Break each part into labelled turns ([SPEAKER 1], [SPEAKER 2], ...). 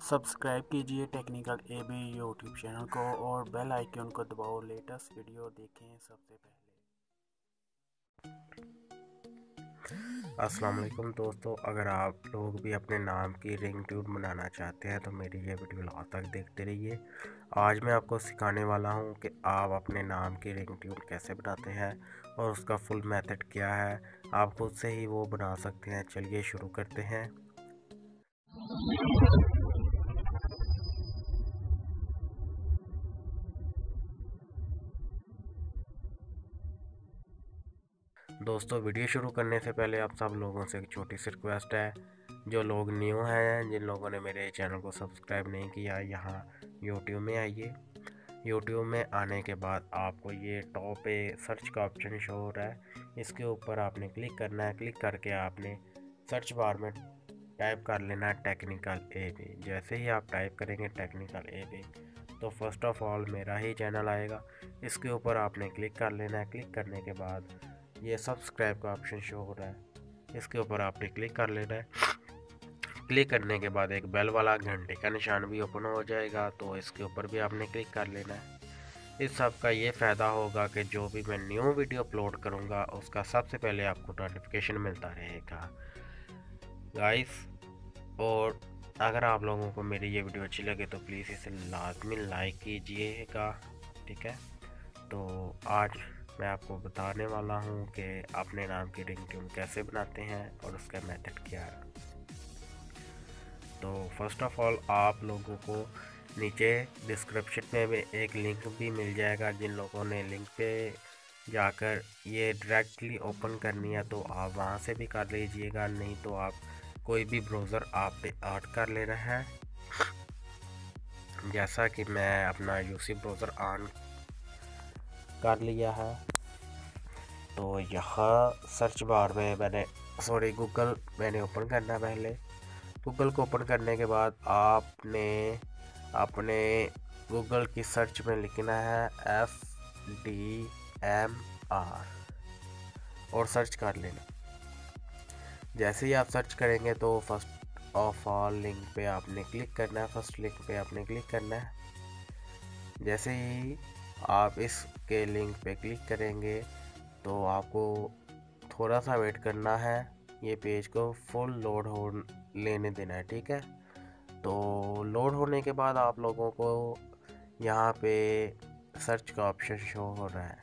[SPEAKER 1] Subscribe कीजिए technical AB YouTube channel को और बेल आइकन को दबाओ। लेटेस्ट वीडियो देखें सबसे पहले। अस्सलाम वालेकुम दोस्तों, अगर आप लोग भी अपने नाम की रिंगटोन बनाना चाहते हैं तो मेरी ये वीडियो लास्ट तक देखते रहिए। आज मैं आपको सिखाने वाला हूँ कि आप अपने नाम की रिंगटोन कैसे बनाते हैं और उसका फुल मेथड क्या है। आप खुद से ही वो बना सकते हैं। चलिए शुरू करते हैं। दोस्तों, वीडियो शुरू करने से पहले आप सब लोगों से एक छोटी सी रिक्वेस्ट है। जो लोग न्यू हैं, जिन लोगों ने मेरे चैनल को सब्सक्राइब नहीं किया, यहाँ यूट्यूब में आइए। यूट्यूब में आने के बाद आपको ये टॉप पे सर्च का ऑप्शन शो हो रहा है, इसके ऊपर आपने क्लिक करना है। क्लिक करके आपने सर्च बार में टाइप कर लेना है टेक्निकल एबी। जैसे ही आप टाइप करेंगे टेक्निकल एबी तो फर्स्ट ऑफ ऑल मेरा ही चैनल आएगा, इसके ऊपर आपने क्लिक कर लेना है। क्लिक करने के बाद ये सब्सक्राइब का ऑप्शन शो हो रहा है, इसके ऊपर आपने क्लिक कर लेना है। क्लिक करने के बाद एक बेल वाला घंटे का निशान भी ओपन हो जाएगा, तो इसके ऊपर भी आपने क्लिक कर लेना है। इस सब का ये फ़ायदा होगा कि जो भी मैं न्यू वीडियो अपलोड करूँगा उसका सबसे पहले आपको नोटिफिकेशन मिलता रहेगा गाइस। और अगर आप लोगों को मेरी ये वीडियो अच्छी लगे तो प्लीज़ इसे लाजमी लाइक कीजिएगा, ठीक है। तो आज मैं आपको बताने वाला हूँ कि अपने नाम की रिंगटोन कैसे बनाते हैं और उसका मेथड क्या है। तो फर्स्ट ऑफ ऑल आप लोगों को नीचे डिस्क्रिप्शन में भी एक लिंक भी मिल जाएगा। जिन लोगों ने लिंक पे जाकर ये डायरेक्टली ओपन करनी है तो आप वहाँ से भी कर लीजिएगा, नहीं तो आप कोई भी ब्राउज़र आप पे ऐड कर लेना है। जैसा कि मैं अपना यूसी ब्राउज़र ऑन कर लिया है, तो यहाँ सर्च बार में गूगल मैंने ओपन करना है। पहले गूगल को ओपन करने के बाद आपने अपने गूगल की सर्च में लिखना है FDMR और सर्च कर लेना। जैसे ही आप सर्च करेंगे तो फर्स्ट ऑफ ऑल लिंक पे आपने क्लिक करना है। फर्स्ट लिंक पे आपने क्लिक करना है। जैसे ही आप इसके लिंक पे क्लिक करेंगे तो आपको थोड़ा सा वेट करना है, ये पेज को फुल लोड हो लेने देना है, ठीक है। तो लोड होने के बाद आप लोगों को यहाँ पे सर्च का ऑप्शन शो हो रहा है,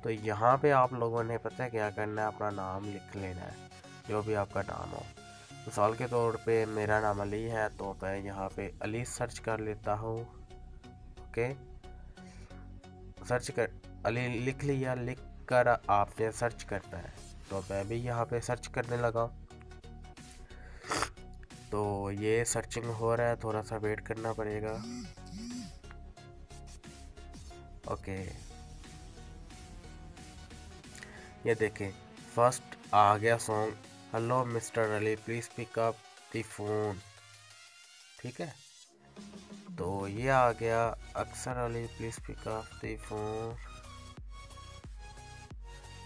[SPEAKER 1] तो यहाँ पे आप लोगों ने पता है क्या करना है, अपना नाम लिख लेना है, जो भी आपका नाम हो। मिसाल के तौर पे मेरा नाम अली है, तो मैं यहाँ पे अली सर्च कर लेता हूँ। ओके, सर्च कर अली लिख लिया। लिख कर आपने सर्च करना है, तो मैं भी यहाँ पे सर्च करने लगा। तो ये सर्चिंग हो रहा है, थोड़ा सा वेट करना पड़ेगा। ओके, ये देखें फर्स्ट आ गया song, hello mister Ali please pick up the phone, ठीक है। तो ये आ गया अक्सर Ali please pick up the phone.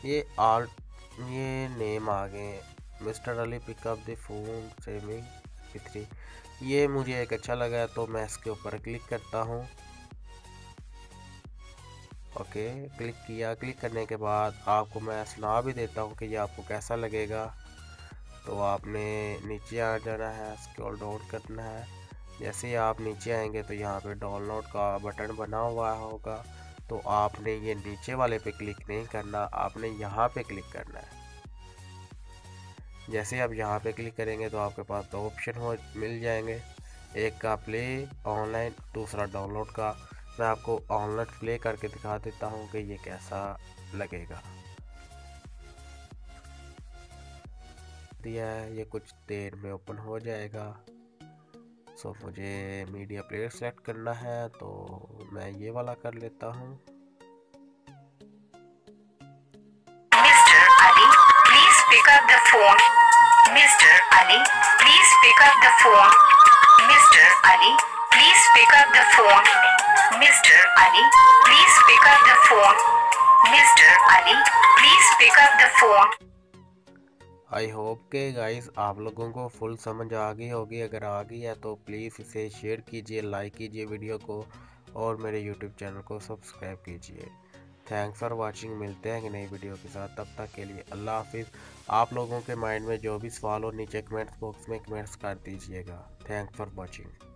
[SPEAKER 1] ये नेम आ गए, mister Ali pick up the phone saving P3। ये मुझे एक अच्छा लगा तो मैं इसके ऊपर क्लिक करता हूँ। ओके, क्लिक किया। क्लिक करने के बाद आपको मैं सुना भी देता हूँ कि ये आपको कैसा लगेगा। तो आपने नीचे आ जाना है, स्क्रॉल डाउन करना है। जैसे ही आप नीचे आएंगे तो यहाँ पे डाउनलोड का बटन बना हुआ होगा, तो आपने ये नीचे वाले पे क्लिक नहीं करना, आपने यहाँ पे क्लिक करना है। जैसे आप यहाँ पे क्लिक करेंगे तो आपके पास दो ऑप्शन मिल जाएंगे, एक का प्ले ऑनलाइन, दूसरा डाउनलोड का। मैं आपको ऑनलाइन प्ले करके दिखा देता हूँ कि ये कैसा लगेगा। दिया है, ये कुछ देर में ओपन हो जाएगा। सो मुझे मीडिया प्लेयर सेलेक्ट करना है, तो मैं ये वाला कर लेता हूँ।
[SPEAKER 2] Mr. Ali, please pick up the phone. Mr. Ali, please pick up the phone. Mr. Ali, please pick up the phone. Mr. Ali, please pick up the phone. Mr. Ali, please pick up the phone.
[SPEAKER 1] I hope के guys आप लोगों को full समझ आ गई होगी। अगर आ गई है तो प्लीज़ इसे शेयर कीजिए, लाइक कीजिए वीडियो को और मेरे यूट्यूब चैनल को सब्सक्राइब कीजिए। Thanks for watching. मिलते हैं कि नई वीडियो के साथ, तब तक के लिए अल्लाह हाफिज़। आप लोगों के माइंड में जो भी सवाल हो नीचे कमेंट्स बॉक्स में कमेंट्स कर दीजिएगा। Thanks for watching.